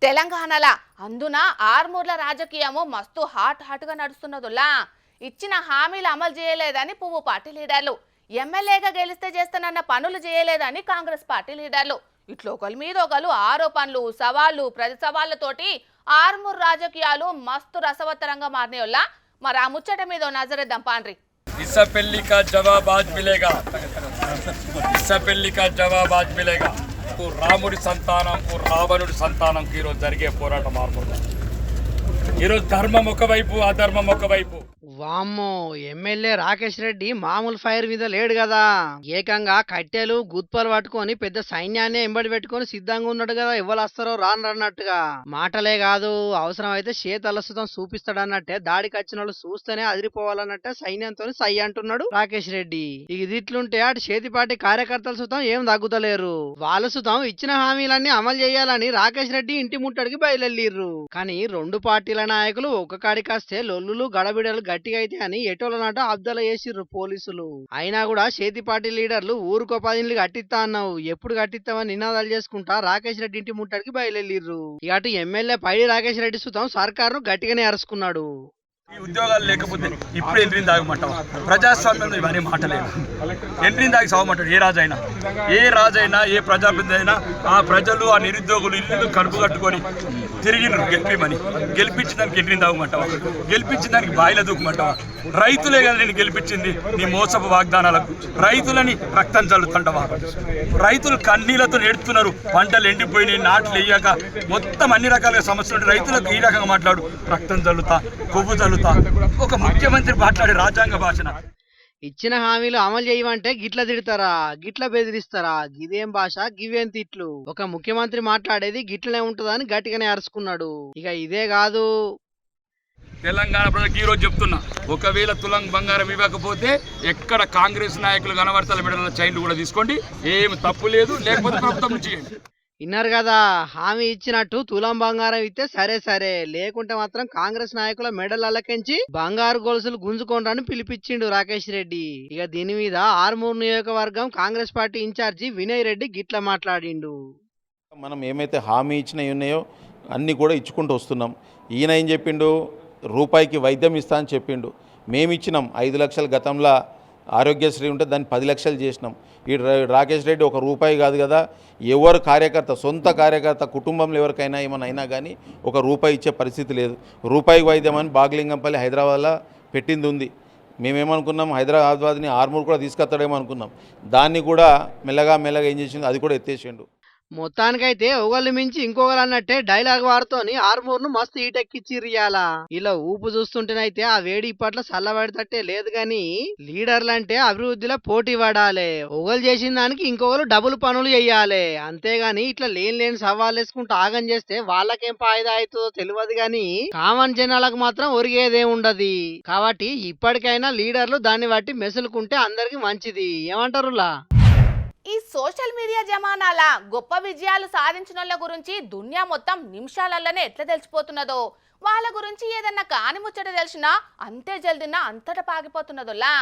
తెలంగాణలో అందున ఆర్మూర్ల రాజకీయము మస్తు హాట్గా నడుస్తున్నదులా. ఇచ్చిన హామీలు అమలు చేయలేదని పువ్వు పార్టీ లీడర్లు, ఎమ్మెల్యేగా గెలిస్తే చేస్తానన్న పనులు చేయలేదని కాంగ్రెస్ పార్టీ లీడర్లు, ఇట్లా ఒకరి మీద ఒకరు ఆరోపణలు సవాళ్లు ప్రతి సవాళ్లతోటి ఆర్మూర్ రాజకీయాలు మస్తు రసవత్తరంగా మారినాయోల్లా. మరి ఆ ముచ్చట మీద నజరేద్దాం పాండ్రి. ఇసపెల్లి కా జవాబ్ ఆజ్ మిలేగా, ఇసపెల్లి కా జవాబ్ ఆజ్ మిలేగా. రాముడి సంతానంకు రావణుడి సంతానంకు ఈరోజు జరిగే పోరాటం ఆర్మూర్లో. ఈరోజు ధర్మం ఒకవైపు, అధర్మం ఒకవైపు. వామ్మో, ఎమ్మెల్యే రాకేష్ రెడ్డి మామూలు ఫైర్ మీద లేడు కదా. ఏకంగా కట్టెలు గుత్పలు పట్టుకొని పెద్ద సైన్యాన్ని ఎంబడి పెట్టుకొని సిద్ధంగా ఉన్నాడు కదా. ఎవరు వస్తారో రానన్నట్టుగా. మాటలే కాదు, అవసరం అయితే చేతలసుతం చూపిస్తాడన్నట్టే. దాడికి వచ్చిన వాళ్ళు చూస్తేనే అదిరిపోవాలన్నట్టే సైన్యంతో సై అంటున్నాడు రాకేష్ రెడ్డి. ఇది ఇట్లుంటే అటు చేతిపాటి కార్యకర్తల సుతం ఏం తగ్గుతలేరు. వాళ్ళ సుతం ఇచ్చిన హామీలన్నీ అమలు చేయాలని రాకేష్ రెడ్డి ఇంటి ముట్టడికి బయలుదేరిర్రు. కానీ రెండు పార్టీల నాయకులు ఒక కాడికాస్తే లొల్లులు గడబిడలు గట్టిగా అయితే అని ఎటోలనాట అబ్దల చేసిర్రు పోలీసులు. అయినా కూడా చేతి పార్టీ లీడర్లు ఊరుకో 10 ఇళ్ళు కట్టిస్తా అన్నావు, ఎప్పుడు కట్టిస్తామని నినాదాలు చేసుకుంటా రాకేష్ రెడ్డి ఇంటి ముట్టడికి బయలుదేరిర్రు. ఇక అటు ఎమ్మెల్యే పైడి రాకేష్ రెడ్డి సుతం సర్కారును గట్టిగానే అరుచుకున్నాడు. ఈ ఉద్యోగాలు లేకపోతే ఇప్పుడు ఎంట్రీని తాగమంటావా? ప్రజాస్వామ్యంలో ఇవన్నీ మాటలేదు. ఎంట్రీని తాగి సాగమంటాడు ఏ రాజైనా ఏ ప్రజాప్రతినిధి అయినా. ఆ ప్రజలు ఆ నిరుద్యోగులు ఇల్లు కడుపు కట్టుకొని తిరిగినారు గెలిపించిన దానికి ఎంట్రీని తాగమంటావా? గెలిపించిన దానికి బాయిల దూకమంటావా? రైతులే కదా నేను గెలిపించింది నీ మోసపు వాగ్దానాలకు. రైతులని రక్తం చల్లుతుంటావా? రైతులు కన్నీళ్లతో నేడుతున్నారు, పంటలు ఎండిపోయినాయి, నాట్లు వేయక మొత్తం అన్ని రకాలుగా సమస్యలు. రైతులకు ఈ రకంగా మాట్లాడు, రక్తం చల్లుతా, కొవ్వు చల్లుతా. ఒక ముఖ్యమంత్రి మాట్లాడే రాజ్యాంగ భాషన. ఇచ్చిన హామీలు అమలు చేయమంటే గిట్ల తిడతారా, గిట్ల బెదిరిస్తారా? గిదేం భాష, గివేం తిట్లు? ఒక ముఖ్యమంత్రి మాట్లాడేది గిట్లనే ఉంటుందని గట్టిగానే అరుచుకున్నాడు. ఇక ఇదే కాదు, తెలంగాణ ప్రజలకు ఈరోజు చెప్తున్నా, ఒకవేళ తులం బంగారం ఇవ్వకపోతే ఎక్కడ కాంగ్రెస్ నాయకులు కనబడతల బిడ్డల చైన్లు కూడా తీసుకోండి, ఏమి తప్పు లేదు. లేకపోతే ప్రభుత్వం నుంచి విన్నారు కదా, హామీ ఇచ్చినట్టు తులం బంగారం ఇస్తే సరే, లేకుంటే మాత్రం కాంగ్రెస్ నాయకుల మెడలకెంచి బంగారు గొలుసులు గుంజుకోండి పిలిపించిండు రాకేష్ రెడ్డి. ఇక దీని మీద ఆర్మూర్ నియోజకవర్గం కాంగ్రెస్ పార్టీ ఇన్ఛార్జి వినయ్ రెడ్డి గిట్ల మాట్లాడిండు. మనం ఏమైతే హామీ ఇచ్చినవి ఉన్నాయో అన్నీ కూడా ఇచ్చుకుంటూ వస్తున్నాం. ఈయన ఏం చెప్పిండు, రూపాయికి వైద్యం ఇస్తా అని చెప్పిండు. మేము ఇచ్చినాం 5 లక్షలు. గతంలో ఆరోగ్యశ్రీ ఉంటే దాన్ని 10 లక్షలు చేసినాం. ఈ రాకేష్ రెడ్డి ఒక రూపాయి కాదు కదా, ఎవరు కార్యకర్త, సొంత కార్యకర్త కుటుంబంలో ఎవరికైనా ఏమైనా అయినా కానీ ఒక రూపాయి ఇచ్చే పరిస్థితి లేదు. రూపాయి వైద్యం అని బాగ్లింగంపల్లి హైదరాబాద్లో పెట్టింది ఉంది. మేమేమనుకున్నాం, హైదరాబాద్ని ఆర్మూర్ కూడా తీసుకొస్తాడేమో అనుకున్నాం. దాన్ని కూడా మెల్లగా ఏం చేసిండు, అది కూడా ఎత్తేసిండు. మొత్తానికైతే ఒకళ్ళు మించి ఇంకొకరు అన్నట్టే డైలాగ్ వాడుతోని ఆర్మూర్ ను మస్తు ఈటెక్కిచ్చిర్రియాల. ఇలా ఊపు చూస్తుంటేనైతే ఆ వేడి ఇప్పట్లో చల్లబడతట్టే లేదు గాని, లీడర్లంటే అభివృద్ధిలో పోటీ పడాలి. ఒకళ్ళు చేసిన దానికి ఇంకొకరు డబుల్ పనులు చెయ్యాలి. అంతేగాని ఇట్లా లేని సవాళ్ళు వేసుకుంటూ ఆగం చేస్తే వాళ్ళకేం ఫాయిదా అవుతుందో తెలియదు గాని, కామన్ జనాలకు మాత్రం ఒరిగేదే ఉండదు. కాబట్టి ఇప్పటికైనా లీడర్లు దాన్ని బట్టి మెసులుకుంటే అందరికి మంచిది. ఏమంటారులా? ఈ సోషల్ మీడియా జమానాల గొప్ప విజయాలు సాధించిన వాళ్ళ గురించి దునియా మొత్తం నిమిషాలలోనే ఎట్లా తెలిసిపోతున్నదో, వాళ్ళ గురించి ఏదన్నా కాని ముచ్చట తెలిసినా అంతే జల్దినా అంతటా పాగిపోతున్నదోలా.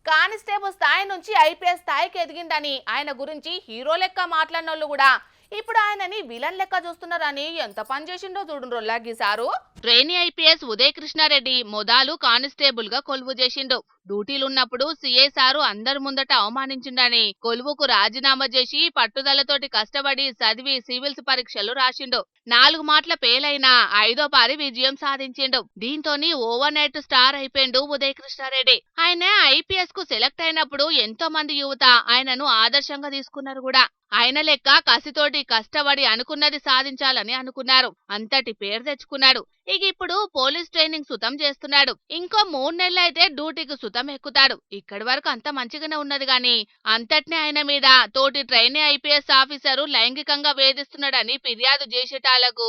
కానిస్టేబుల్ స్థాయి నుంచి ఐపీఎస్ స్థాయికి ఎదిగిందని ఆయన గురించి హీరో లెక్క మాట్లాడిన వాళ్ళు కూడా ఇప్పుడు ఆయనని విలన్ లెక్క చూస్తున్నారని ఎంత పని చేసిండో చూడుండ్రోల్లా గీసారు. ట్రైనీ ఐపీఎస్ ఉదయ్ కృష్ణారెడ్డి మొదలు కానిస్టేబుల్ గా కొలువు చేసిండు. డ్యూటీలున్నప్పుడు సిఐ సారు అందరి ముందట అవమానించిండని కొలువుకు రాజీనామా చేసి పట్టుదలతోటి కష్టపడి చదివి సివిల్స్ పరీక్షలు రాసిండు. 4 మాటల పేలైనా 5వ పారి విజయం సాధించిండు. దీంతోని ఓవర్ నైట్ స్టార్ అయిపోయిండు ఉదయ్ కృష్ణారెడ్డి. ఆయన ఐపీఎస్ కు సెలెక్ట్ అయినప్పుడు ఎంతో మంది యువత ఆయనను ఆదర్శంగా తీసుకున్నారు కూడా. ఆయన లెక్క కసితోటి కష్టపడి అనుకున్నది సాధించాలని అనుకున్నారు. అంతటి పేరు తెచ్చుకున్నాడు. ఇక ఇప్పుడు పోలీస్ ట్రైనింగ్ సుతం చేస్తున్నాడు. ఇంకో 3 నెలలు అయితే డ్యూటీకి సుతం ఎక్కుతాడు. ఇక్కడి వరకు అంత మంచిగానే ఉన్నది గాని, అంతటినే ఆయన మీద తోటి ట్రైనీ ఐపీఎస్ ఆఫీసరు లైంగికంగా వేధిస్తున్నాడని ఫిర్యాదు చేసేటాలకు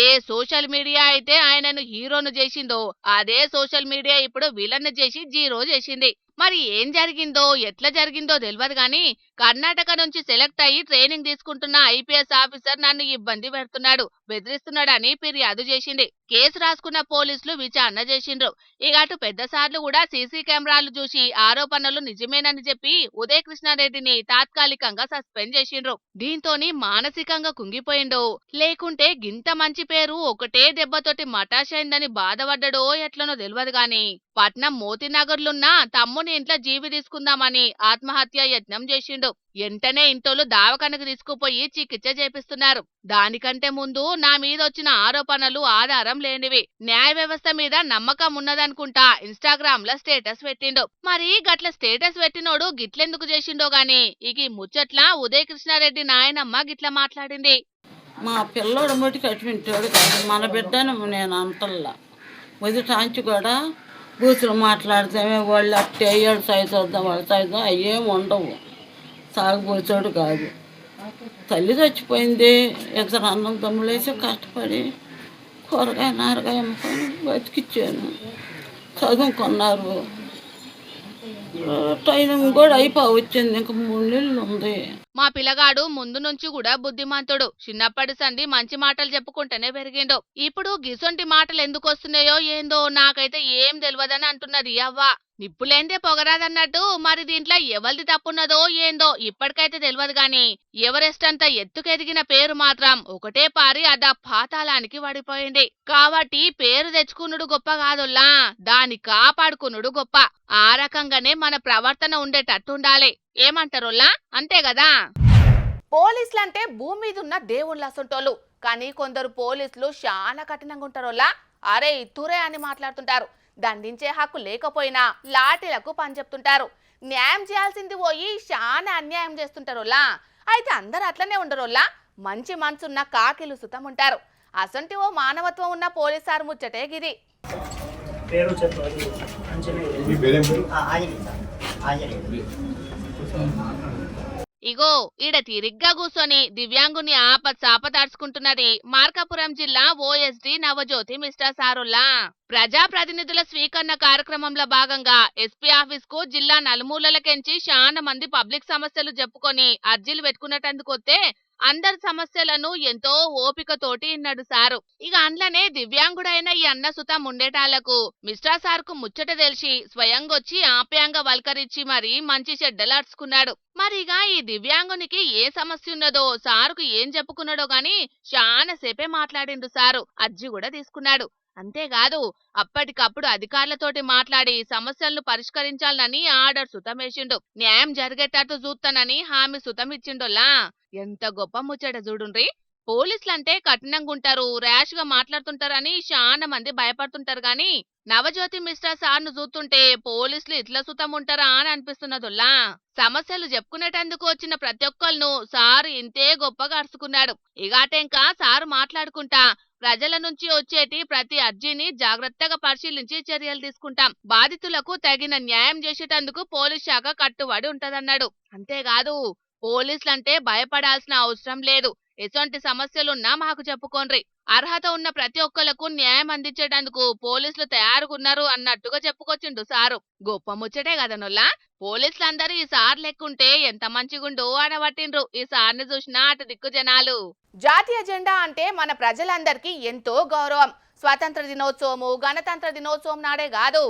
ఏ సోషల్ మీడియా అయితే ఆయనను హీరోను చేసిందో, అదే సోషల్ మీడియా ఇప్పుడు విలన్ చేసి జీరో చేసింది. మరి ఏం జరిగిందో ఎట్లా జరిగిందో తెలియదు గాని కర్ణాటక నుంచి సెలెక్ట్ అయ్యి ట్రైనింగ్ తీసుకుంటున్న ఐపీఎస్ ఆఫీసర్ నన్ను ఇబ్బంది పెడుతున్నాడు, బెదిరిస్తున్నాడని ఫిర్యాదు చేసింది. కేసు రాసుకున్న పోలీసులు విచారణ చేసిండ్రు. ఇక అటు పెద్ద సార్లు కూడా సీసీ కెమెరాలు చూసి ఆరోపణలు నిజమేనని చెప్పి ఉదయ్ కృష్ణారెడ్డిని తాత్కాలికంగా సస్పెండ్ చేసిండ్రు. దీంతోని మానసికంగా కుంగిపోయిండో లేకుంటే గింత మంచి పేరు ఒకటే దెబ్బతోటి మటాషైందని బాధపడ్డడో ఎట్లనో తెలియదు గాని పట్నం మోతీనగర్లున్న తమ్ముని ఇంట్లో జీవి తీసుకుందామని ఆత్మహత్య యత్నం చేసిండు. ఎంటనే ఇంటోళ్ళు దావకానికి తీసుకుపోయి చికిత్స చేపిస్తున్నారు. దానికంటే ముందు నా మీద వచ్చిన ఆరోపణలు ఆధారం లేనివి, న్యాయ వ్యవస్థ మీద నమ్మకం ఉన్నదనుకుంటా ఇన్స్టాగ్రామ్ లో స్టేటస్ పెట్టిండు. మరి గట్ల స్టేటస్ పెట్టినోడు గిట్లెందుకు చేసిండో గాని ఇక ఈ ముచ్చట్ల ఉదయ్ కృష్ణారెడ్డి నాయనమ్మ గిట్ల మాట్లాడింది. మా పిల్లోడు మటుకు అటువంటివాడు కాదు, మన బిడ్డను నేను అంటల్లా. మొదటాంచి కూడా బూతులు మాట్లాడితేమే వాళ్ళు అట్టే ఏడు సైజు వద్దాం వాళ్ళ సైజు అయ్యేం ఉండవు. సాగుపోతాడు కాదు. తల్లి చచ్చిపోయింది, ఇద్దరు అన్నం తమ్ములేసి కష్టపడి కూరగాయ నారగాయ అమ్ముకొని బతికిచ్చాను. చదువుకున్నారు, ట్రైనింగ్ కూడా వచ్చింది, ఇంకా 3 నెలలు ఉంది. మా పిల్లగాడు ముందు నుంచి కూడా బుద్ధిమంతుడు, చిన్నప్పటి సంది మంచి మాటలు చెప్పుకుంటేనే పెరిగిండు. ఇప్పుడు గిసొంటి మాటలు ఎందుకు వస్తున్నాయో ఏందో నాకైతే ఏం తెలియదని అంటున్నది అవ్వ. నిప్పులేందే పొగరాదన్నట్టు మరి దీంట్లో ఎవరిది తప్పున్నదో ఏందో ఇప్పటికైతే తెలియదు గాని ఎవరెస్టంత ఎత్తుకెదిగిన పేరు మాత్రం ఒకటే పారి అదా పాతాళానికి పడిపోయింది. కాబట్టి పేరు తెచ్చుకునుడు గొప్ప కాదుల్లా, దాన్ని కాపాడుకునుడు గొప్ప. ఆ రకంగానే మన ప్రవర్తన ఉండేటట్టుండాలి. ఏమంటారుల్లా, అంతే కదా? పోలీసులంటే భూమి మీద ఉన్న దేవుళ్ళ అసంటోళ్ళు, కానీ కొందరు పోలీసులు చాలా కఠినంగా ఉంటారోలా. అరే ఇతురే అని మాట్లాడుతుంటారు. దండించే హక్కు లేకపోయినా లాఠీలకు పని చెప్తుంటారు. న్యాయం చేయాల్సింది పోయి చాలా అన్యాయం చేస్తుంటారోలా. అయితే అందరు అట్లనే ఉండరోలా, మంచి మనసున్న కాకిలు సుతం ఉంటారు. అసంటి ఓ మానవత్వం ఉన్న పోలీసారు ముచ్చటే గిది. ఇగో ఈడ తిరిగ్గా కూర్చొని దివ్యాంగుని ఆపత్సాపతాడ్చుకుంటున్నది మార్కాపురం జిల్లా ఓఎస్డి నవజ్యోతి మిస్టర్ సారుల్లా. ప్రజాప్రతినిధుల స్వీకరణ కార్యక్రమంలో భాగంగా ఎస్పీ ఆఫీస్ కు జిల్లా నలుమూలలకెంచి చాలా మంది పబ్లిక్ సమస్యలు చెప్పుకొని అర్జీలు పెట్టుకున్నటందుకొస్తే అందరి సమస్యలను ఎంతో ఓపికతోటి ఇన్నాడు సారు. ఇక అండ్లనే దివ్యాంగుడైన ఈ అన్న సుతం ఉండేటాళ్లకు మిస్టర్ సార్ కు ముచ్చట తెలిసి స్వయంగొచ్చి ఆప్యాయంగా వల్కరించి మరి మంచి చెడ్డలాడ్చుకున్నాడు. మరిగా ఈ దివ్యాంగునికి ఏ సమస్య ఉన్నదో సారుకు ఏం చెప్పుకున్నాడో గాని చాలా సేపే మాట్లాడిండు సారు. అర్జీ కూడా తీసుకున్నాడు. అంతేకాదు అప్పటికప్పుడు అధికారులతోటి మాట్లాడి సమస్యలను పరిష్కరించాలని ఆర్డర్ సుతమేసిండు. న్యాయం జరిగేటట్టు చూస్తానని హామీ సుతం ఇచ్చిండోలా. ఎంత గొప్ప ముచ్చట చూడుండ్రి. పోలీసులంటే కఠినంగా ఉంటారు, ర్యాష్ గా మాట్లాడుతుంటారని చాలా మంది భయపడుతుంటారు గాని నవజ్యోతి మిస్టర్ సార్ ను చూస్తుంటే పోలీసులు ఇట్లా సుతం ఉంటారా అని అనిపిస్తున్నదోలా. సమస్యలు చెప్పుకునేటందుకు వచ్చిన ప్రతి ఒక్కళ్ళను సారు ఇంతే గొప్పగా అరుచుకున్నాడు. ఇగాటెంకా సారు మాట్లాడుకుంటా ప్రజల నుంచి వచ్చేటి ప్రతి అర్జీని జాగ్రత్తగా పరిశీలించి చర్యలు తీసుకుంటాం. బాధితులకు తగిన న్యాయం చేసేటందుకు పోలీస్ శాఖ కట్టుబడి ఉంటదన్నాడు. అంతేకాదు పోలీసులంటే భయపడాల్సిన అవసరం లేదు. ఎటువంటి సమస్యలున్నా మాకు చెప్పుకోండ్రి. అర్హత ఉన్న ప్రతి ఒక్కలకు న్యాయం అందించేటందుకు పోలీసులు తయారుగున్నారు అన్నట్టుగా చెప్పుకొచ్చిండు సారు. గొప్ప ముచ్చటే కదనొల్లా. పోలీసులందరూ ఈ సార్ లెక్కుంటే ఎంత మంచిగుండు అనబట్టిండ్రు. ఈ సార్ని చూసినా అటు దిక్కు జనాలు. జాతీయ జెండా అంటే మన ప్రజలందరికీ ఎంతో గౌరవం. స్వాతంత్ర దినోత్సవము, గణతంత్ర దినోత్సవం నాడే కాదు,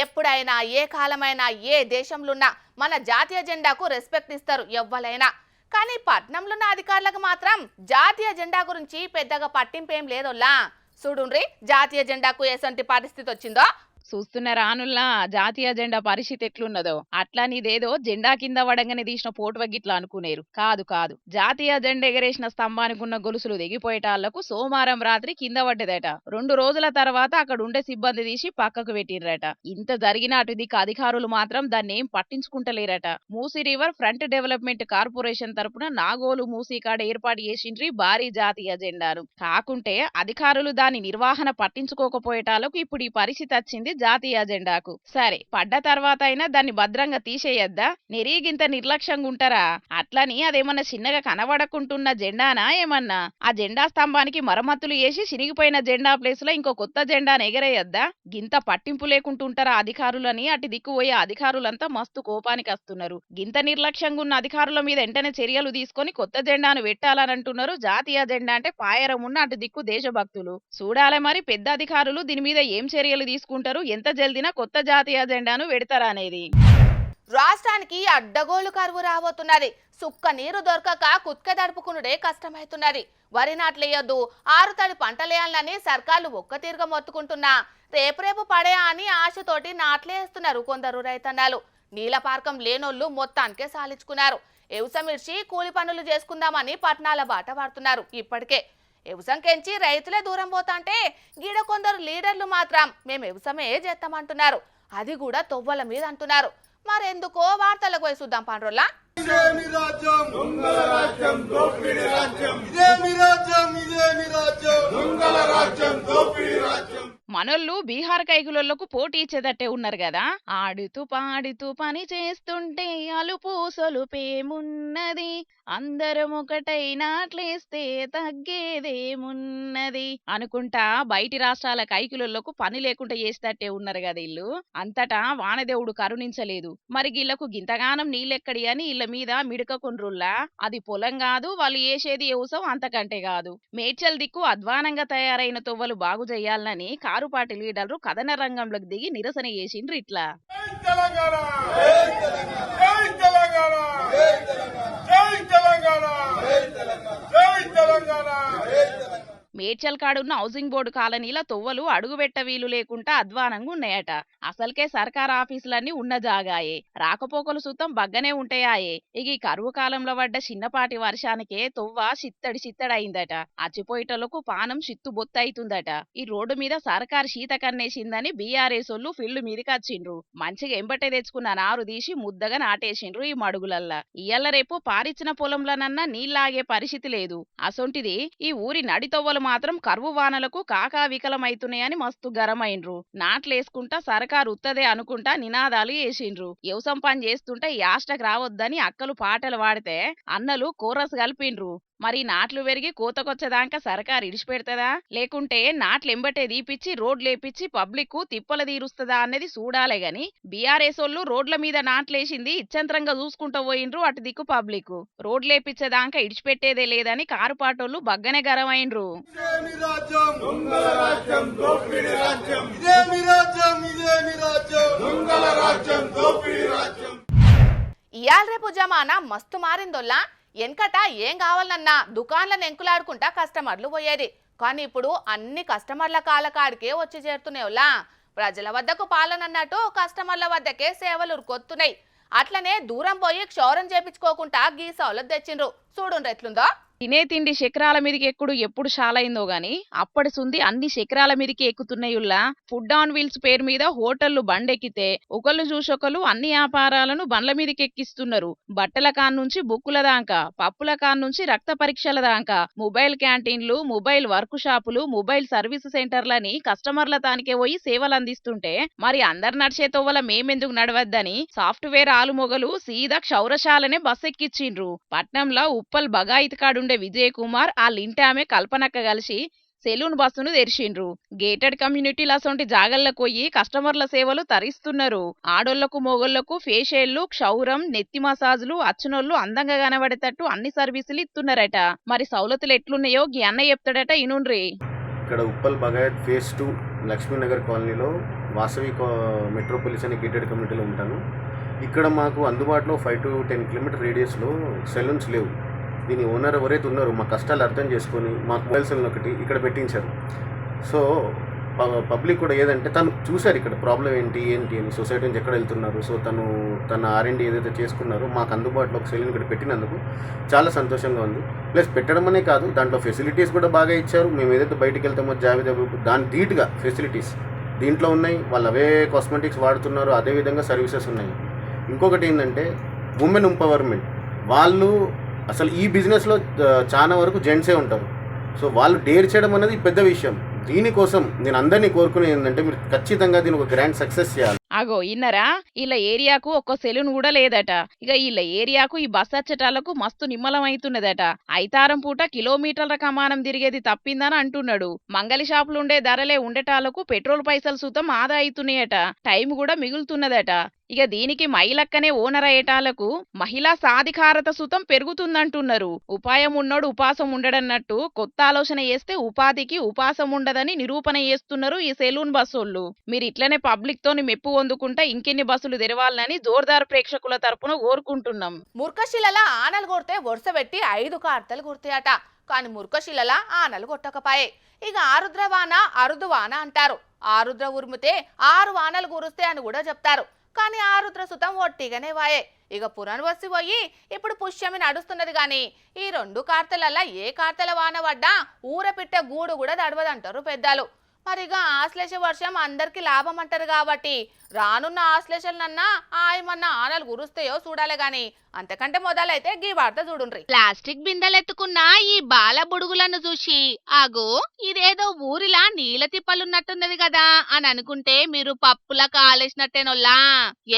ఎప్పుడైనా ఏ కాలమైనా ఏ దేశంలోన్నా మన జాతీయ జెండాకు రెస్పెక్ట్ ఇస్తారు ఎవ్వలైనా. కానీ పట్నంలో ఉన్న అధికారులకు మాత్రం జాతీయ జెండా గురించి పెద్దగా పట్టింపేం లేదోల్లా. చూడుండ్రి జాతీయ జెండాకు ఎసంటి పరిస్థితి వచ్చిందో. చూస్తున్న రానుల్లా జాతీయ జెండా పరిస్థితి ఎట్లున్నదో అట్లా నీదేదో జెండా కింద వడంగానే తీసిన ఫోటో గిట్లా అనుకునేరు. కాదు కాదు, జాతీయ జెండా ఎగరేసిన స్తంభానికి ఉన్న గొలుసులు దిగిపోయేటాళ్లకు సోమవారం రాత్రి కింద పడ్డదట. 2 రోజుల తర్వాత అక్కడ ఉండే సిబ్బంది తీసి పక్కకు పెట్టిర్రట. ఇంత జరిగిన అటు దిక్కు అధికారులు మాత్రం దాన్ని ఏం పట్టించుకుంటలేరట. Musi river front development corporation తరపున నాగోలు మూసీ కాడ ఏర్పాటు చేసిండ్రి భారీ జాతీయ జెండాను. కాకుంటే అధికారులు దాని నిర్వహణ పట్టించుకోకపోయేటాళ్లకు ఇప్పుడు ఈ పరిస్థితి వచ్చింది జాతీయ జెండాకు. సరే పడ్డ తర్వాత అయినా దాన్ని భద్రంగా తీసేయద్దా? నెరీగింత నిర్లక్ష్యంగా ఉంటారా? అట్లని అదేమన్నా చిన్నగా కనబడకుంటున్న జెండానా ఏమన్నా? ఆ జెండా స్తంభానికి మరమ్మతులు చేసి చినిగిపోయిన జెండా ప్లేస్ లో ఇంకో కొత్త జెండాను ఎగరేయద్దా? గింత పట్టింపు లేకుంటుంటారా అధికారులని? అటు దిక్కుపోయే అధికారులంతా మస్తు కోపానికి వస్తున్నారు. గింత నిర్లక్ష్యంగా ఉన్న అధికారుల మీద వెంటనే చర్యలు తీసుకొని కొత్త జెండాను పెట్టాలని అంటున్నారు. జాతీయ జెండా అంటే పాయరం ఉన్న అటు దిక్కు దేశభక్తులు. చూడాలే మరి పెద్ద అధికారులు దీని మీద ఏం చర్యలు తీసుకుంటారు, ఎంత జల్దినా కొత్త జాతీయ జెండాను పెడతారా అనేది. రాష్ట్రానికి అడ్డగోలు కరువు రాబోతున్నది. సుక్క నీరు దొరకక కుత్కె దడుపుకునుడే కష్టమవుతున్నది. వరి నాట్లేయొద్దు, ఆరుతడి పంటలేయాలని సర్కార్లు ఒక్కతీరుగా మొత్తుకుంటున్నా రేపు పడేయా అని ఆశతోటి నాట్లేస్తున్నారు కొందరు రైతన్నాలు. నీళ్ళ పార్కం లేనోళ్లు మొత్తానికే సాలించుకున్నారు. ఎవసమిర్చి కూలి పనులు చేసుకుందామని పట్నాల బాట పడుతున్నారు. ఇప్పటికే ఎవసం కెంచి రైతులే దూరం పోతాంటే గీడ కొందరు లీడర్లు మాత్రం మేము ఎవసమే చేస్తామంటున్నారు. అది కూడా తొవ్వల మీద అంటున్నారు. మరెందుకో వార్తలకు పోయి చూద్దాం పాండ్రోల్లా. మనోళ్ళు బీహార్ కైకులకు పోటీ ఇచ్చేదట్టే ఉన్నారు కదా. ఆడుతూ పాడుతూ పని చేస్తుంటే అలుపు సొలుపేమున్నది, అందరం ఒకటై నాట్లేస్తే తగ్గేదేమున్నది అనుకుంటా బయటి రాష్ట్రాల కైకులకు పని లేకుండా చేసేటట్టే ఉన్నారు కదా ఇల్లు. అంతటా వానదేవుడు కరుణించలేదు. మరి గిళ్లకు గింతగానం నీళ్ళెక్కడి అని ఇళ్ల మీద మిడకకుండ్రుల్లా. అది పొలం కాదు, వాళ్ళు చేసేది వ్యవసాయం అంతకంటే కాదు. మేడ్చల్ దిక్కు అధ్వానంగా తయారైన తొవ్వలు బాగు చేయాలని కారుపాటి లీడర్లు కథన రంగంలోకి దిగి నిరసన చేసిండ్రు. ఇట్లా మేడ్చల్ కాడున్న హౌసింగ్ బోర్డు కాలనీల తొవ్వలు అడుగుబెట్ట వీలు లేకుండా అధ్వానంగా ఉన్నాయట. అసలుకే సర్కార్ ఆఫీసులన్నీ ఉన్న జాగాయే, రాకపోకలు సుతం బగ్గనే ఉంటాయాయే. ఇక ఈ కరువు కాలంలో పడ్డ చిన్నపాటి వర్షానికే తొవ్వ చిత్తడైందట. అచ్చిపోయేటోళ్లకు పానం చిత్తు బొత్తైతుందట. ఈ రోడ్డు మీద సర్కార్ శీత కన్నేసిందని బీఆర్ఎస్ ఓళ్ళు ఫీల్డ్ మీదకి వచ్చిండ్రు. మంచిగా ఎంబటే తెచ్చుకున్న నారు తీసి ముద్దగా నాటేసిండ్రు ఈ మడుగులల్లా. ఇయ్యాల రేపు పారిచ్చిన పొలంలోనన్నా నీళ్లాగే పరిస్థితి లేదు. అసొంటిది ఈ ఊరి నడి తొవ్వలు మాత్రం కరువు వానలకు కాకా వికలమైతున్నాయని మస్తు గరమైండ్రు. నాట్లేసుకుంటా సర్కారు ఉత్తదే అనుకుంటా నినాదాలు చేసిండ్రు. వ్యవసాయం పని చేస్తుంటే యాస్టకు రావద్దని అక్కలు పాటలు పాడితే అన్నలు కోరస్ కలిపిండ్రు. మరి నాట్లు పెరిగి కోతకొచ్చేదాకా సర్కారు ఇడిచిపెడతదా, లేకుంటే నాట్లు ఎంబటే దీపిచ్చి రోడ్లేపిచ్చి పబ్లిక్ తిప్పల తీరుస్తుందా అనేది చూడాలే గాని బీఆర్ఎస్ ఓళ్ళు రోడ్ల మీద నాట్లేసింది ఇచ్చంత్రంగా చూసుకుంటూ పోయిండ్రు. అటు దిక్కు పబ్లిక్ రోడ్లేపిచ్చేదాకా ఇడిచిపెట్టేదే లేదని కారుపాటోళ్ళు బగ్గనే గరమైండ్రు. ఇయాల రేపు జమానా మస్తు మారిందోల్లా. వెనకట ఏం కావాలన్నా దుకాన్లను ఎంకులాడుకుంటా కస్టమర్లు పోయేది. కానీ ఇప్పుడు అన్ని కస్టమర్ల కాళ్ళకాడికే వచ్చి చేరుతున్నాయోలా. ప్రజల వద్దకు పాలనన్నట్టు కస్టమర్ల వద్దకే సేవలు కొత్తున్నాయి. అట్లనే దూరం పోయి క్షౌరం చేపించుకోకుండా గీ సౌలత్ తెచ్చిండ్రు. చూడుండ్రు ఎట్లుందో. తినే తిండి శిఖరాల మీదకి ఎక్కుడు ఎప్పుడు షాలైందో గాని అప్పటి సుంది అన్ని శిఖరాల మీదకి ఎక్కుతున్నాయుల్లా. ఫుడ్ ఆన్ వీల్స్ పేరు మీద హోటళ్లు బండెక్కితే ఒకళ్ళు చూసొకళ్ళు అన్ని వ్యాపారాలను బండ్ల మీదకి ఎక్కిస్తున్నారు. బట్టల కాన్నుంచి బుక్కుల దాకా, పప్పుల కాన్నుంచి రక్త పరీక్షల దాకా, మొబైల్ క్యాంటీన్లు, మొబైల్ వర్క్ షాపులు, మొబైల్ సర్వీస్ సెంటర్లని కస్టమర్ల తానికే పోయి సేవలు అందిస్తుంటే మరి అందరు నడిచే తొవ్వల మేమెందుకు నడవద్దని సాఫ్ట్వేర్ ఆలుమొగలు సీదా క్షౌరశాలనే బస్ ఎక్కిచ్చిండ్రు. పట్నంలో ఉప్పల్ బగాయిత్ విజయ్ కుమార్ ఆ లింటామె కల్పనక్క కలిసి సెలూన్ బస్సును తెరిచిండ్రు. గేటెడ్ కమ్యూనిటీల అసొంటి జాగల్లకు పోయి కస్టమర్ల సేవలు తరిస్తున్నారు. ఆడోళ్లకు మొగోళ్లకు ఫేషియల్లు, క్షౌరం, నెత్తి మసాజులు, అచ్చునోళ్లు అందంగా కనబడేటట్టు అన్ని సర్వీసులు ఇస్తున్నారట. మరి సౌలతులు ఎట్లున్నాయో గీ అన్న చెప్తాడట, ఇనుండ్రి. ఇక్కడ ఉప్పల్ బగాయత్ ఫేజ్ 2 లక్ష్మీనగర్ కాలనీలో వాసవి మెట్రోపాలిటన్ గేటెడ్ కమ్యూనిటీలో ఉంటాను. ఇక్కడ మాకు అందుబాటులో 5 to 10 కిలోమీటర్ రేడియస్లో సెలూన్స్ లేవు. దీని ఓనర్ ఎవరైతే ఉన్నారో మా కష్టాలు అర్థం చేసుకొని మాకు మొబైల్ సెలూన్ ఒకటి ఇక్కడ పెట్టించారు. సో పబ్లిక్ కూడా ఏదంటే తను చూశారు ఇక్కడ ప్రాబ్లం ఏంటి అని, సొసైటీ నుంచి ఎక్కడ వెళ్తున్నారు. సో తన R&D ఏదైతే చేసుకున్నారో మాకు అందుబాటులో ఒక సెలూన్ ఇక్కడ పెట్టినందుకు చాలా సంతోషంగా ఉంది. ప్లస్ పెట్టడం అనే కాదు, దాంట్లో ఫెసిలిటీస్ కూడా బాగా ఇచ్చారు. మేము ఏదైతే బయటికి వెళ్తామో జావేద్ దాని ధీటుగా ఫెసిలిటీస్ దీంట్లో ఉన్నాయి. వాళ్ళు అవే కాస్మెటిక్స్ వాడుతున్నారు, అదేవిధంగా సర్వీసెస్ ఉన్నాయి. ఇంకొకటి ఏంటంటే ఉమెన్ ఎంపవర్మెంట్. వాళ్ళు అసలు ఈ బిజినెస్లో చాలా వరకు జెంట్సే ఉంటారు. సో వాళ్ళు డేర్ చేయడం అనేది పెద్ద విషయం. దీనికోసం నేను అందరినీ కోరుకునేది ఏంటంటే మీరు ఖచ్చితంగా దీని ఒక గ్రాండ్ సక్సెస్ చేయాలి. అగో ఇన్నరా ఇలా ఏరియాకు ఒక్క సెలూన్ కూడా లేదట. ఇక ఇలా ఏరియాకు ఈ బస్ అచ్చటాలకు మస్తు నిమ్మలం అవుతున్నదట. ఐతారం పూట కిలోమీటర్ల కమానం తిరిగేది తప్పిందని అంటున్నాడు. మంగళి షాపులుండే ధరలే ఉండేటాలకు పెట్రోల్ పైసలు సుతం ఆదా అవుతున్నాయట. టైం కూడా మిగులుతున్నదట. ఇక దీనికి మైలక్కనే ఓనర్ అయ్యేటాలకు మహిళా సాధికారత సుతం పెరుగుతుందంటున్నారు. ఉపాయం ఉన్నోడు ఉపాసం ఉండడన్నట్టు కొత్త ఆలోచన చేస్తే ఉపాధికి ఉపాసం ఉండదని నిరూపణ చేస్తున్నారు ఈ సెలూన్ బస్సోళ్ళు. మీరు ఇట్లనే పబ్లిక్ తోని మెప్పు పొందుకుంటా ఇంకెన్ని బస్సులు తెరవాలని జోర్దార్ ప్రేక్షకుల తరపున కోరుకుంటున్నాం. ముర్కశిలల ఆనలు కొడితే వరుస పెట్టి 5 కార్తెలు కొడతాయట. కానీ ముర్కశిలల ఆనలు కొట్టకపాయే. ఇక ఆరుద్ర వాన అరుదు వాన అంటారు. ఆరుద్ర ఉరుముతే 6 వానలు కురుస్తే అని కూడా చెప్తారు. కానీ ఆరుద్ర సుతం ఒట్టిగానే వాయే. ఇక పునర్వసి పోయి ఇప్పుడు పుష్యమి నడుస్తున్నది. కానీ ఈ 2 కార్తెలల్లా ఏ కార్తెల వాన పడ్డా ఊరపిట్టే గూడు కూడా దడవదంటారు పెద్దలు. మరిగా ఆశ్లేష వర్షం అందరికి లాభం అంటారు కాబట్టి రానున్న ఆశ్లేషలనన్నా ఆయమన్నా ఆనలు కురుస్తాయో చూడాలి. గాని అంతకంటే మొదలైతే గీ వార్త చూడుండ్రి. ప్లాస్టిక్ బిందెలెత్తుకున్న ఈ బాల బుడుగులను చూసి ఆగో ఇదేదో ఊరిలా నీళ్ళ తిప్పలున్నట్టున్నది కదా అని అనుకుంటే మీరు పప్పుల కాలేసినట్టేనొల్లా.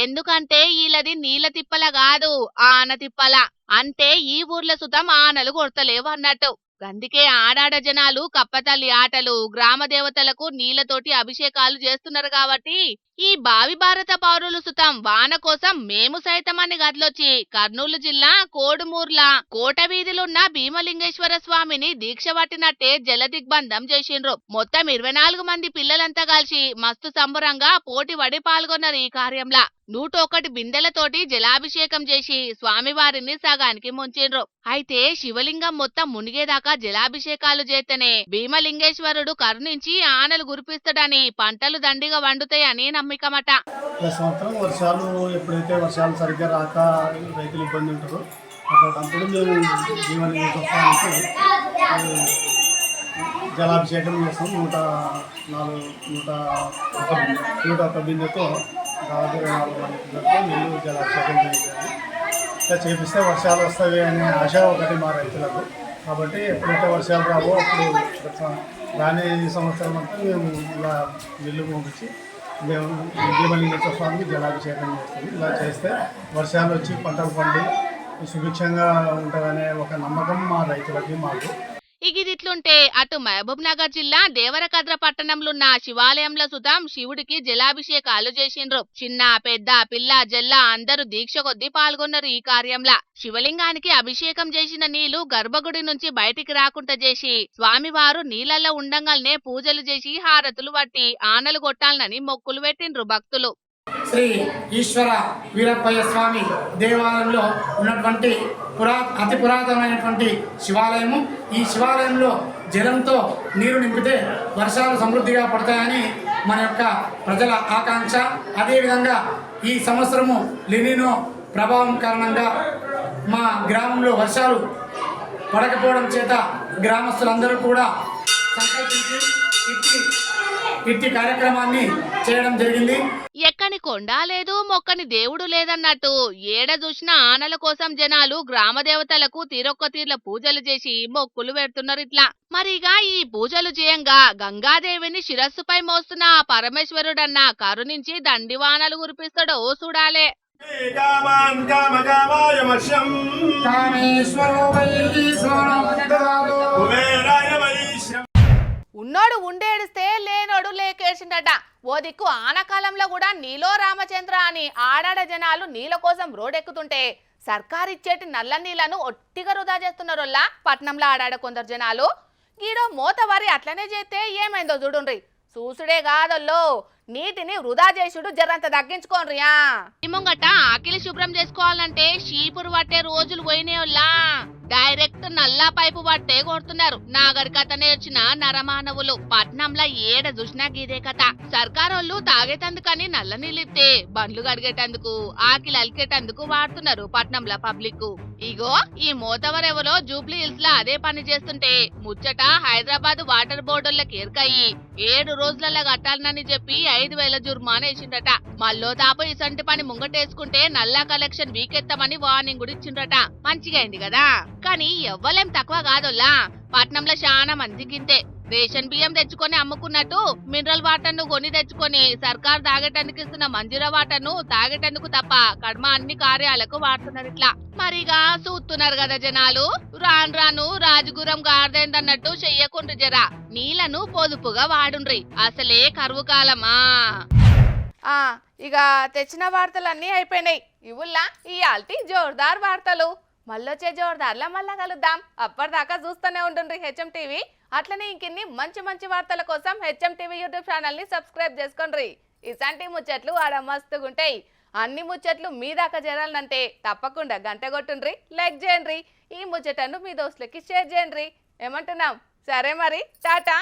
ఎందుకంటే ఈలది నీళ్ళ తిప్పల కాదు, ఆన తిప్పల. అంటే ఈ ఊర్ల సుతం ఆనలు కొడతలేవు అన్నట్టు. అందుకే ఆడాడ జనాలు కప్పతల్లి ఆటలు, గ్రామ దేవతలకు నీళ్లతోటి అభిషేకాలు చేస్తున్నారు. కాబట్టి ఈ భావి భారత పౌరులు సుతం వాన కోసం మేము సైతమని గదిలొచ్చి కర్నూలు జిల్లా కోడుమూర్ల కోట వీధిలున్న భీమలింగేశ్వర స్వామిని దీక్ష పట్టినట్టే జల దిగ్బంధం చేసిండ్రు. మొత్తం 24 మంది పిల్లలంతా కలిసి మస్తు సంబరంగా పోటీ పడి పాల్గొన్నారు ఈ కార్యంలా. 101 బిందెలతోటి జలాభిషేకం చేసి స్వామివారిని సగానికి ముంచిండ్రు. అయితే శివలింగం మొత్తం మునిగేదాకా జలాభిషేకాలు చేస్తేనే భీమలింగేశ్వరుడు కరుణించి ఆనలు కురిపిస్తాడని, పంటలు దండిగా వండుతాయని నమ్మికమట. సంవత్సరం వర్షాలు ఎప్పుడైతే వర్షాలు సరిగ్గా రాక రైతులు ఇబ్బంది ఉంటారో అప్పుడు మేము భీమలింగేశ్వరానికి జలాభిషేకం చేస్తాం. 101 బిందెతో దాదాపు 24 మంది పిల్లలతో నీళ్ళు జలాభిషేకం చేయాలి. ఇలా చేపిస్తే వర్షాలు వస్తాయి అనే ఆశ ఒకటి మా రైతులకు. కాబట్టి ఎప్పుడైతే వర్షాలు రావో అప్పుడు రాని సంవత్సరం అంతా మేము ఇలా నీళ్ళు పంపించి మేము భీమలింగేశ్వర స్వామికి జలాభిషేకం చేస్తాము. ఇలా చేస్తే వర్షాలు వచ్చి పంటలు పండి సుభిక్షంగా ఉంటుందనే ఒక నమ్మకం మా రైతులకి మాకు. ఇగిదిట్లుంటే అటు మహబూబ్ నగర్ జిల్లా దేవరకద్ర పట్టణంలోన్న శివాలయంలో సుతం శివుడికి జలాభిషేకాలు చేసిండ్రు. చిన్న పెద్ద పిల్ల జల్ల అందరూ దీక్ష కొద్దీ పాల్గొన్నారు ఈ కార్యంలా. శివలింగానికి అభిషేకం చేసిన నీళ్లు గర్భగుడి నుంచి బయటికి రాకుండా చేసి స్వామివారు నీళ్లలో ఉండంగానే పూజలు చేసి హారతులు పట్టి ఆనలు కొట్టాలనని మొక్కులు పెట్టిండ్రు భక్తులు. శ్రీ ఈశ్వర వీరప్పయ్య స్వామి దేవాలయంలో ఉన్నటువంటి అతి పురాతనమైనటువంటి శివాలయము. ఈ శివాలయంలో జలంతో నీరు నింపితే వర్షాలు సమృద్ధిగా పడతాయని మన యొక్క ప్రజల ఆకాంక్ష. అదేవిధంగా ఈ సంవత్సరము లెనినో ప్రభావం కారణంగా మా గ్రామంలో వర్షాలు పడకపోవడం చేత గ్రామస్తులందరూ కూడా సంకల్పించి ఇట్టి కార్యక్రమాన్ని చేయడం జరిగింది. ఎక్కని కొండ లేదు, మొక్కని దేవుడు లేదన్నట్టు ఏడ చూసినా ఆనల కోసం జనాలు గ్రామ దేవతలకు తీరొక్క తీర్ల పూజలు చేసి మొక్కులు పెడుతున్నారు. ఇట్లా మరిగా ఈ పూజలు చేయంగా గంగాదేవిని శిరస్సుపై మోస్తున్న పరమేశ్వరుడన్న కరుణించి దండివానలు కురిపిస్తాడో చూడాలే. ఉన్నోడు ఉండేడిస్తే లేనోడు లేకేసిండట. ఓ దిక్కు ఆనకాలంలో కూడా నీలో రామచంద్ర అని ఆడాడ జనాలు నీళ్ళ కోసం రోడ్డెక్కుతుంటే సర్కారిచ్చేటి నల్ల నీళ్లను ఒట్టిగా వృధా చేస్తున్నారోల్లా పట్నంలో ఆడాడ కొందరు జనాలు. గీడో మోతవారి అట్లనే చేస్తే ఏమైందో చూడుండ్రి. చూసుడే కాదల్లో నీటిని వృధా చేసుడు జరంత తగ్గించుకోండియా. ముంగట ఆకిలి శుభ్రం చేసుకోవాలంటే షీపురు పట్టే రోజులు పోయినాయోల్లా. డైరెక్ట్ నల్లా పైపు పట్టే కొడుతున్నారు నాగరి కథ నేర్చిన నరమానవులు. పట్నంలో ఏడ చూసినా గీదే కథ. సర్కారోళ్ళు తాగేటందుకని నల్ల నీళ్ళిస్తే బండ్లు కడిగేటందుకు ఆకిలి అలికేటందుకు వాడుతున్నారు పట్నంలో పబ్లిక్. ఇగో ఈ మోతవరెవరో జూబ్లీ హిల్స్ లో అదే పని చేస్తుంటే ముచ్చట హైదరాబాద్ వాటర్ బోర్డులకు ఎరకయి 7 రోజులలో కట్టాలనని చెప్పి 5,000 జుర్మానా వేసిండట. మల్లో తాపు ఇసంటి పని ముంగటేసుకుంటే నల్లా కలెక్షన్ వీకెత్తామని వార్నింగ్ కూడా ఇచ్చిండ్రట. మంచిగా అయింది కదా. కానీ ఎవ్వలేం తక్కువ కాదోల్లా. పట్నంలో చాలా మందికింతే. రేషన్ బియ్యం తెచ్చుకొని అమ్ముకున్నట్టు మినరల్ వాటర్ ను కొని తెచ్చుకొని సర్కార్ తాగటానికి ఇస్తున్న మంజీరా వాటర్ ను తాగేటందుకు తప్ప కడమ అన్ని కార్యాలకు వాడుతున్నారు ఇట్లా. మరిగా చూస్తున్నారు కదా జనాలు, రాను రాను రాజగురం గార్దెందన్నట్టు చెయ్యకుండ్రి జరా, నీళ్లను పొదుపుగా వాడుండ్రి, అసలే కరువు కాలమా. ఇక తెచ్చిన వార్తలన్నీ అయిపోయినాయి. ఇవుల్లా ఈ ఆల్టీ జోర్దార్ వార్తలు. మళ్ళొచ్చే జోర్దార్లా మళ్ళా కలుద్దాం. అప్పటిదాకా చూస్తూనే ఉంటుండ్రి హెచ్ఎం టీవీ. అట్లనే ఇంకిన్ని మంచి మంచి వార్తల కోసం హెచ్ఎం టీవీ యూట్యూబ్ ఛానల్ని సబ్స్క్రైబ్ చేసుకోండి. ఇసాంటి ముచ్చట్లు ఆడ మస్తుగుంటాయి. అన్ని ముచ్చట్లు మీ దాకా చేరాలంటే తప్పకుండా గంట కొట్టుండ్రి, లైక్ చేయండి. ఈ ముచ్చటను మీ దోస్తులకి షేర్ చేయండి. ఏమంటున్నాం? సరే మరి, టాటా.